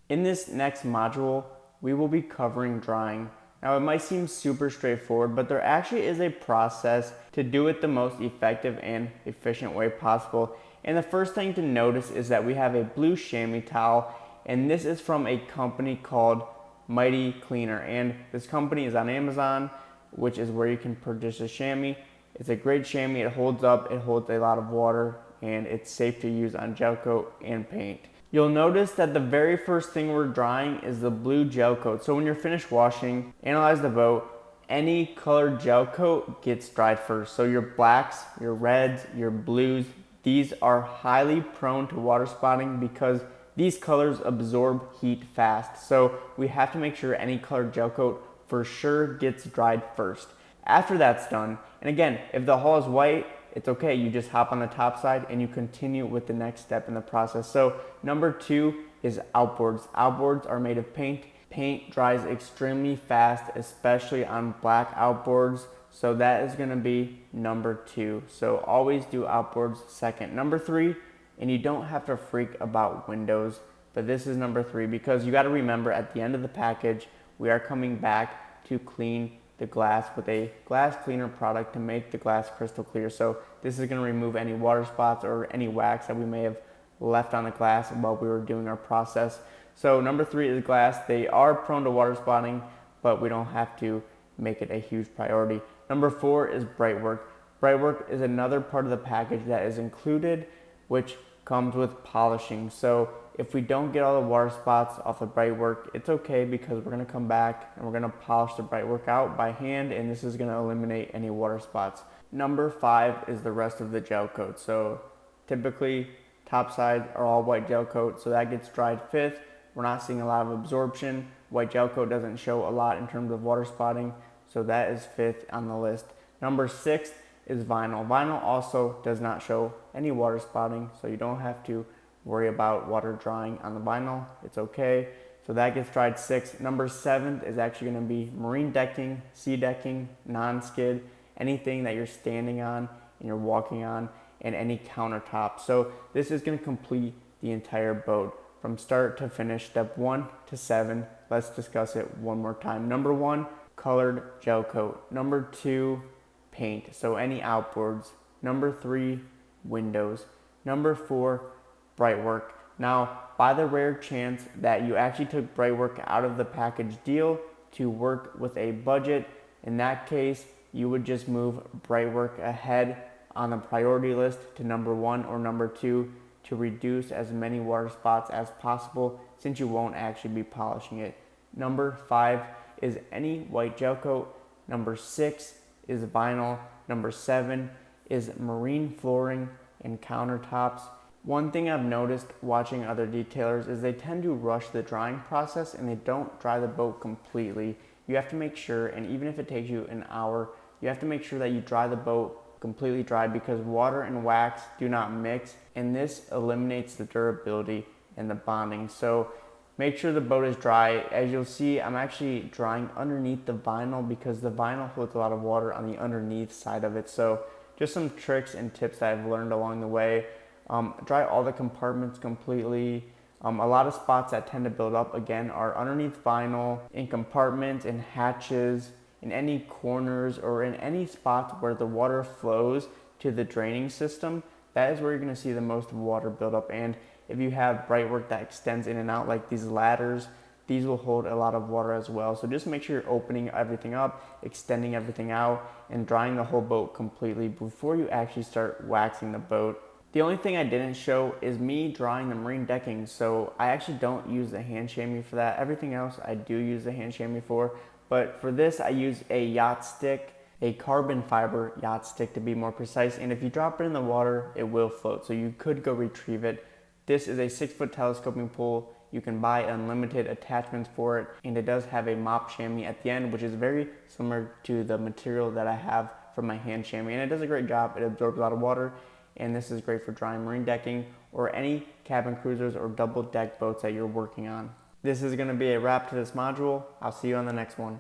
In this next module, we will be covering drying. Now it might seem super straightforward, but there actually is a process to do it the most effective and efficient way possible. And the first thing to notice is that we have a blue chamois towel, and this is from a company called Mighty Cleaner. And this company is on Amazon, which is where you can purchase a chamois. It's a great chamois, it holds up, it holds a lot of water, and it's safe to use on gel coat and paint. You'll notice that the very first thing we're drying is the blue gel coat. So when you're finished washing, analyze the boat, any colored gel coat gets dried first. So your blacks, your reds, your blues, these are highly prone to water spotting because these colors absorb heat fast. So we have to make sure any colored gel coat for sure gets dried first. After that's done, and again, if the hull is white, it's okay, you just hop on the top side and you continue with the next step in the process. So number 2 is outboards. Outboards are made of paint. Paint dries extremely fast, especially on black outboards. So that is gonna be number 2. So always do outboards second. Number 3, and you don't have to freak about windows, but this is number 3 because you gotta remember at the end of the package, we are coming back to clean the glass with a glass cleaner product to make the glass crystal clear. So this is going to remove any water spots or any wax that we may have left on the glass while we were doing our process. So number 3 is glass. They are prone to water spotting, but we don't have to make it a huge priority. Number 4 is bright work. Bright work is another part of the package that is included, which comes with polishing. So if we don't get all the water spots off the bright work, it's okay because we're gonna come back and we're gonna polish the bright work out by hand, and this is gonna eliminate any water spots. Number 5 is the rest of the gel coat. So typically top sides are all white gel coat, so that gets dried 5th. We're not seeing a lot of absorption. White gel coat doesn't show a lot in terms of water spotting, so that is 5th on the list. Number 6 is vinyl. Vinyl also does not show any water spotting, so you don't have to worry about water drying on the vinyl. It's okay. So that gets dried 6th. Number 7 is actually going to be marine decking, sea decking, non-skid, anything that you're standing on and you're walking on, and any countertop. So this is going to complete the entire boat from start to finish. Step 1 to 7. Let's discuss it one more time. Number 1, colored gel coat. Number 2, paint, so any outboards. Number 3, windows. Number 4, bright work. Now, by the rare chance that you actually took bright work out of the package deal to work with a budget, in that case, you would just move bright work ahead on the priority list to number 1 or number 2 to reduce as many water spots as possible, since you won't actually be polishing it. Number 5 is any white gel coat. Number 6 is vinyl. Number 7 is marine flooring and countertops. One thing I've noticed watching other detailers is they tend to rush the drying process and they don't dry the boat completely. You have to make sure, and even if it takes you an hour, you have to make sure that you dry the boat completely dry because water and wax do not mix, and this eliminates the durability and the bonding. So make sure the boat is dry. As you'll see, I'm actually drying underneath the vinyl because the vinyl holds a lot of water on the underneath side of it. So just some tricks and tips that I've learned along the way. Dry all the compartments completely. A lot of spots that tend to build up again are underneath vinyl, in compartments, in hatches, in any corners, or in any spots where the water flows to the draining system. That is where you're going to see the most water buildup. And if you have bright work that extends in and out like these ladders, these will hold a lot of water as well. So just make sure you're opening everything up, extending everything out, and drying the whole boat completely before you actually start waxing the boat. The only thing I didn't show is me drying the marine decking. So I actually don't use the hand chamois for that. Everything else I do use the hand chamois for. But for this, I use a yacht stick, a carbon fiber yacht stick to be more precise. And if you drop it in the water, it will float. So you could go retrieve it. This is a 6-foot telescoping pole. You can buy unlimited attachments for it. And it does have a mop chamois at the end, which is very similar to the material that I have for my hand chamois. And it does a great job. It absorbs a lot of water. And this is great for drying marine decking or any cabin cruisers or double deck boats that you're working on. This is going to be a wrap to this module. I'll see you on the next one.